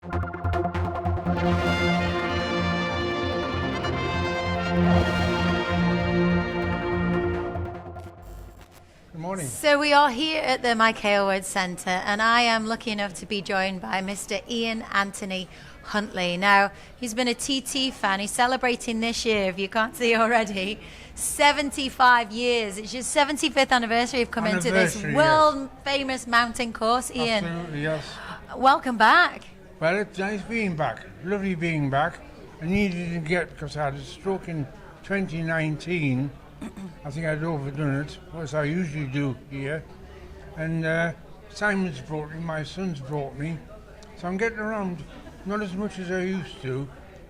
Good morning. So we are here at the Mike Hailwood Centre, and I am lucky enough to be joined by Mr. Ian Huntley. Now, he's been a TT fan. He's celebrating this year, if you can't see already, 75 years. It's your 75th anniversary of coming to this world-famous mountain course, Ian. Absolutely, yes. Welcome back. Well, it's nice being back. Lovely being back. I needed to get, because I had a stroke in 2019. I think I'd overdone it, as I usually do here. And Simon's brought me, my son's brought me. So I'm getting around, not as much as I used to,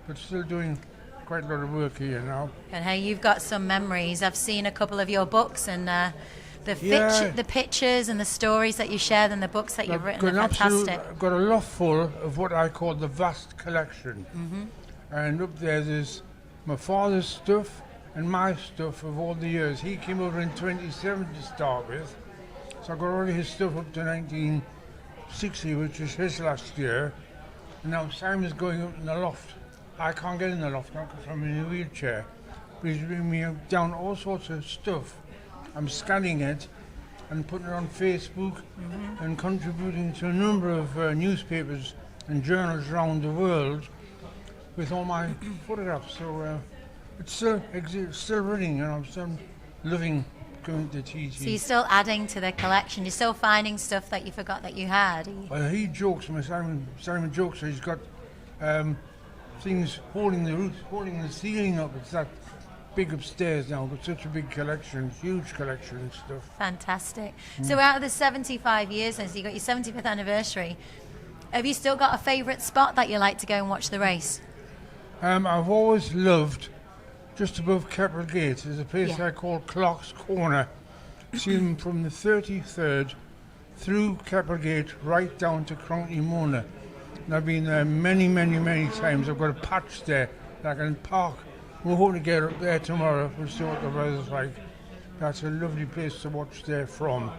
but still doing quite a lot of work here now. And hey, you've got some memories. I've seen a couple of your books, and the pictures and the stories that you shared and the books that you've written are fantastic. I've got a lot full of what I call the vast collection. Mm-hmm. And up there's my father's stuff and my stuff of all the years. He came over in 27 to start with, so I got all his stuff up to 1960, which was his last year. And now Simon's going up in the loft. I can't get in the loft now because I'm in a wheelchair, but he's bringing me down all sorts of stuff. I'm scanning it and putting it on Facebook and contributing to a number of newspapers and journals around the world with all my photographs. So it's still running, and I'm still loving going to TT. So you're still adding to the collection. You're still finding stuff that you forgot that you had. Well, he jokes. Simon jokes. He's got things holding the roof, holding the ceiling up. It's that big upstairs now. Got such a big collection, huge collection and stuff. Fantastic. So out of the 75 years, and so you got your 75th anniversary, have you still got a favourite spot that you like to go and watch the race? I've always loved. Just above Keppel Gate, there's a place I call Clock's Corner. See them from the 33rd through Keppel Gate right down to Cronky Mona. And I've been there many, many, many times. I've got a patch there that I can park. We're hoping to get up there tomorrow. We'll see what the weather's like. That's a lovely place to watch there from.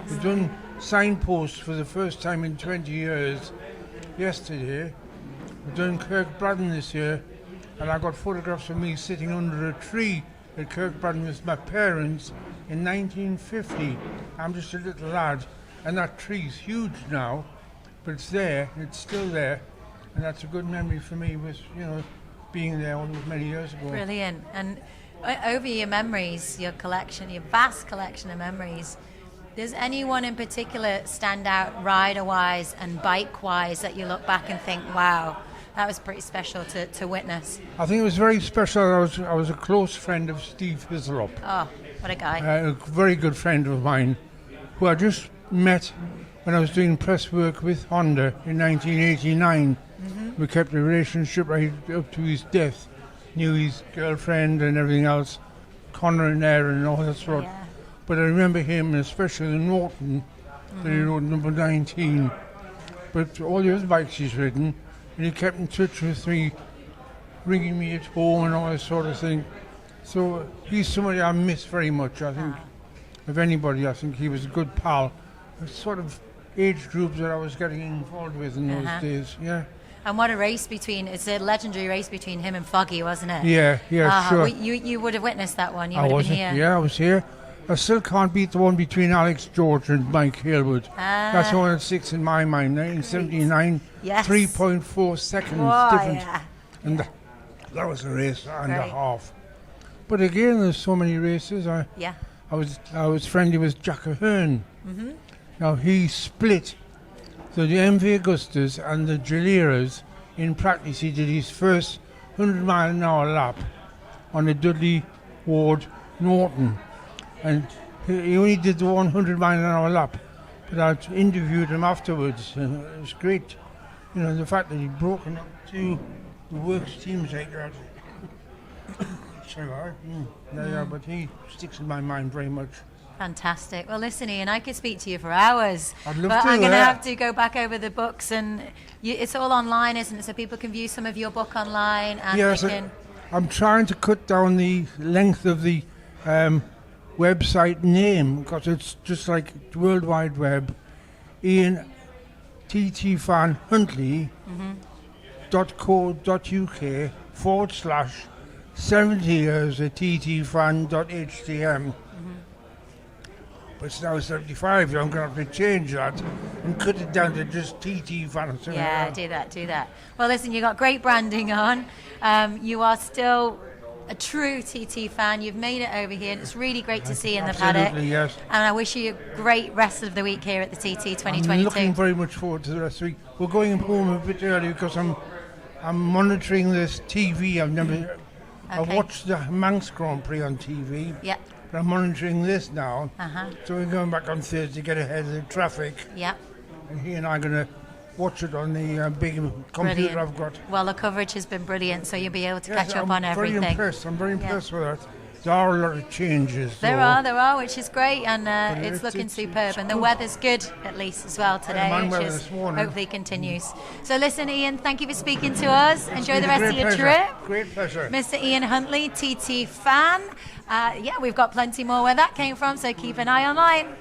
We've done signposts for the first time in 20 years yesterday. We've done Kirkbraden this year. And I got photographs of me sitting under a tree at Kirkbraden with my parents in 1950. I'm just a little lad, and that tree's huge now, but it's there, it's still there, and that's a good memory for me with, being there all those many years ago. Brilliant. And over your memories, your collection, your vast collection of memories, does anyone in particular stand out rider-wise and bike-wise that you look back and think, wow, that was pretty special to witness? I think it was very special. I was a close friend of Steve Hislop. Oh, what a guy. A very good friend of mine who I just met when I was doing press work with Honda in 1989. Mm-hmm. We kept a relationship right up to his death. Knew his girlfriend and everything else, Connor and Aaron and all that sort. Yeah. But I remember him, especially the Norton, that he rode number 19. But all the other bikes he's ridden, and he kept in touch with me, ringing me at home and all that sort of thing. So he's somebody I miss very much, I think. Of anybody, I think he was a good pal. The sort of age group that I was getting involved with in those days, yeah. And what a race it's a legendary race between him and Foggy, wasn't it? Yeah, sure. Well, you would have witnessed that one, you would have been here. Yeah, I was here. I still can't beat the one between Alex George and Mike Hailwood. That's 106 in my mind. 1979, 3.4 seconds difference. Yeah. And that was a race and a half. But again, there's so many races. I was friendly with Jack Ahern. Mm-hmm. Now he split the MV Augustus and the Galeras. In practice, he did his first 100-mile-an-hour lap on a Dudley Ward Norton. And he only did the 100-mile-an-hour lap. But I interviewed him afterwards, and it was great. The fact that he'd broken up to the works teams like that. But he sticks in my mind very much. Fantastic. Well, listen, Ian, I could speak to you for hours. I'd love but to. I'm going to have to go back over the books, and it's all online, isn't it? So people can view some of your book online. And yes, I'm trying to cut down the length of the website name because it's just like the World Wide Web. Ian ttfanhuntley.co.uk/70 years at ttfan.htm. But it's now 75, so I'm going to have to change that and cut it down to just TT Fan. Or something Yeah, like that. do that. Well, listen, you got great branding on. You are still a true TT fan. You've made it over here, and it's really great to see you in the paddock. Absolutely, yes. And I wish you a great rest of the week here at the TT 2022. I'm looking very much forward to the rest of the week. We're going home a bit early because I'm monitoring this TV. I've watched the Manx Grand Prix on TV. Yeah. But I'm monitoring this now. Uh-huh. So we're going back on Thursday to get ahead of the traffic. Yeah. And he and I are going to watch it on the big computer Brilliant. I've got. Well, the coverage has been brilliant, so you'll be able to catch up I'm on everything. I'm very impressed with that. There are a lot of changes. There though. are, which is great, and it's it's- looking it's- superb. it's And the good. weather's good, at least, as well today, man which weather is this morning. hopefully continues. So listen, Ian, thank you for speaking to us. It's Enjoy been the a rest of great your pleasure. trip. Great pleasure. Mr. Ian Huntley, TT fan. Yeah, we've got plenty more where that came from, so keep an eye online.